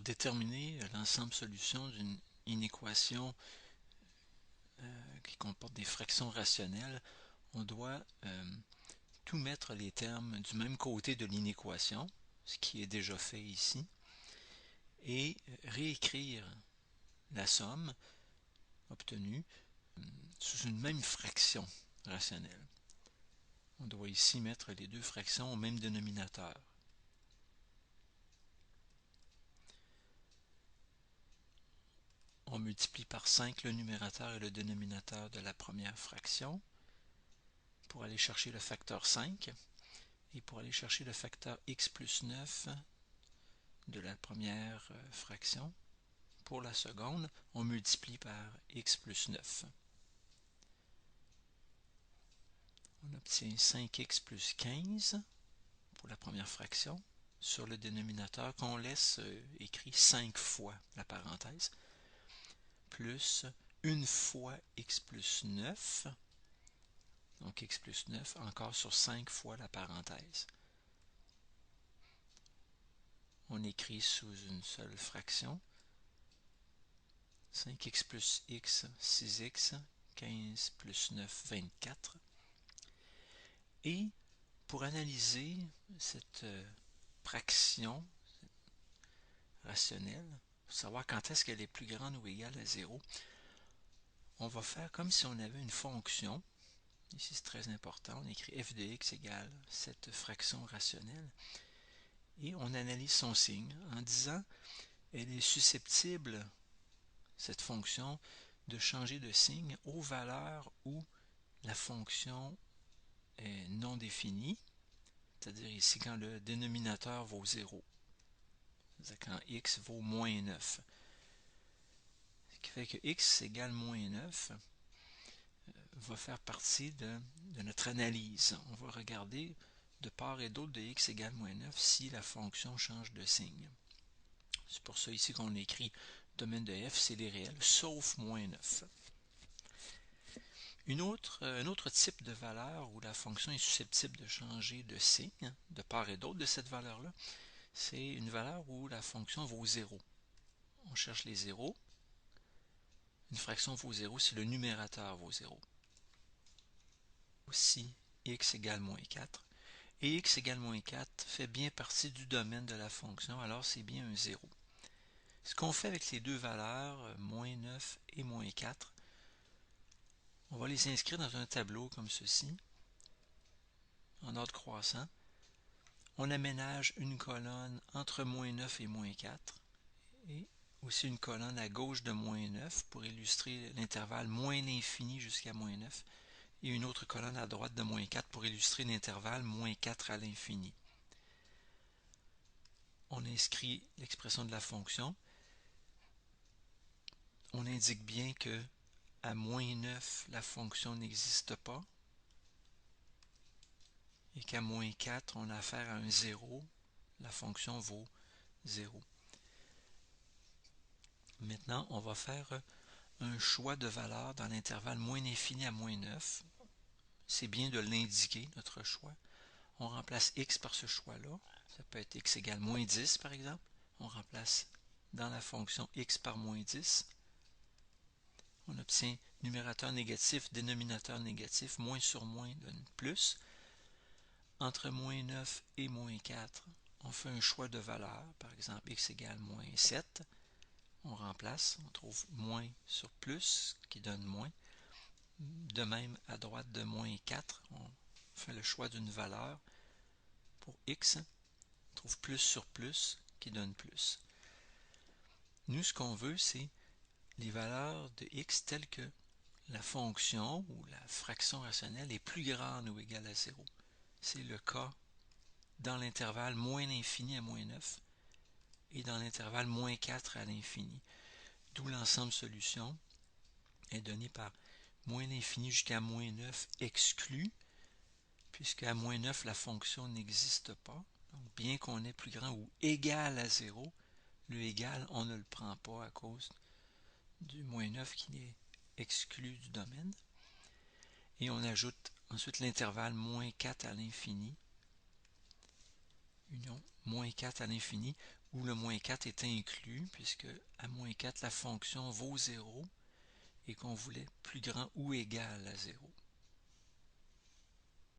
pour déterminer l'ensemble solution d'une inéquation qui comporte des fractions rationnelles, on doit tout mettre les termes du même côté de l'inéquation, ce qui est déjà fait ici, et réécrire la somme obtenue sous une même fraction rationnelle. On doit ici mettre les deux fractions au même dénominateur. On multiplie par 5 le numérateur et le dénominateur de la première fraction pour aller chercher le facteur 5 et pour aller chercher le facteur x plus 9 de la première fraction. Pour la seconde, on multiplie par x plus 9. On obtient 5x plus 15 pour la première fraction sur le dénominateur qu'on laisse écrit 5 fois la parenthèse, plus 1 fois x plus 9, donc x plus 9 encore sur 5 fois la parenthèse. On écrit sous une seule fraction 5x plus x, 6x, 15 plus 9, 24. Et pour analyser cette fraction rationnelle, pour savoir quand est-ce qu'elle est plus grande ou égale à 0, on va faire comme si on avait une fonction. Ici, c'est très important. On écrit f de x égale cette fraction rationnelle. Et on analyse son signe en disant elle est susceptible, cette fonction, de changer de signe aux valeurs où la fonction est non définie, c'est-à-dire ici quand le dénominateur vaut 0, c'est-à-dire quand x vaut moins 9. Ce qui fait que x égale moins 9 va faire partie de notre analyse. On va regarder de part et d'autre de x égale moins 9 si la fonction change de signe. C'est pour ça ici qu'on écrit domaine de f, c'est les réels, sauf moins 9. Un autre type de valeur où la fonction est susceptible de changer de signe, de part et d'autre de cette valeur-là, c'est une valeur où la fonction vaut 0. On cherche les zéros. Une fraction vaut 0 si le numérateur vaut 0. Si x égale moins 4. Et x égale moins 4 fait bien partie du domaine de la fonction, alors c'est bien un 0. Ce qu'on fait avec les deux valeurs, moins 9 et moins 4, on va les inscrire dans un tableau comme ceci, en ordre croissant. On aménage une colonne entre moins 9 et moins 4, et aussi une colonne à gauche de moins 9 pour illustrer l'intervalle moins l'infini jusqu'à moins 9, et une autre colonne à droite de moins 4 pour illustrer l'intervalle moins 4 à l'infini. On inscrit l'expression de la fonction. On indique bien que à moins 9, la fonction n'existe pas et qu'à moins 4, on a affaire à un 0. La fonction vaut 0. Maintenant, on va faire un choix de valeur dans l'intervalle moins l'infini à moins 9. C'est bien de l'indiquer, notre choix. On remplace x par ce choix-là. Ça peut être x égale moins 10, par exemple. On remplace dans la fonction x par moins 10. On obtient numérateur négatif, dénominateur négatif, moins sur moins donne plus. Entre moins 9 et moins 4, on fait un choix de valeur, par exemple x égale moins 7. On remplace, on trouve moins sur plus qui donne moins. De même, à droite de moins 4, on fait le choix d'une valeur. Pour x, on trouve plus sur plus qui donne plus. Nous, ce qu'on veut, c'est les valeurs de x telles que la fonction ou la fraction rationnelle est plus grande ou égale à 0. C'est le cas dans l'intervalle moins l'infini à moins 9 et dans l'intervalle moins 4 à l'infini. D'où l'ensemble solution est donné par moins l'infini jusqu'à moins 9 exclu, puisque à moins 9, la fonction n'existe pas. Donc, bien qu'on ait plus grand ou égal à 0, le égal, on ne le prend pas à cause du moins 9 qui est exclu du domaine. Et on ajoute ensuite l'intervalle moins 4 à l'infini. union moins 4 à l'infini, où le moins 4 est inclus, puisque à moins 4, la fonction vaut 0 et qu'on voulait plus grand ou égal à 0.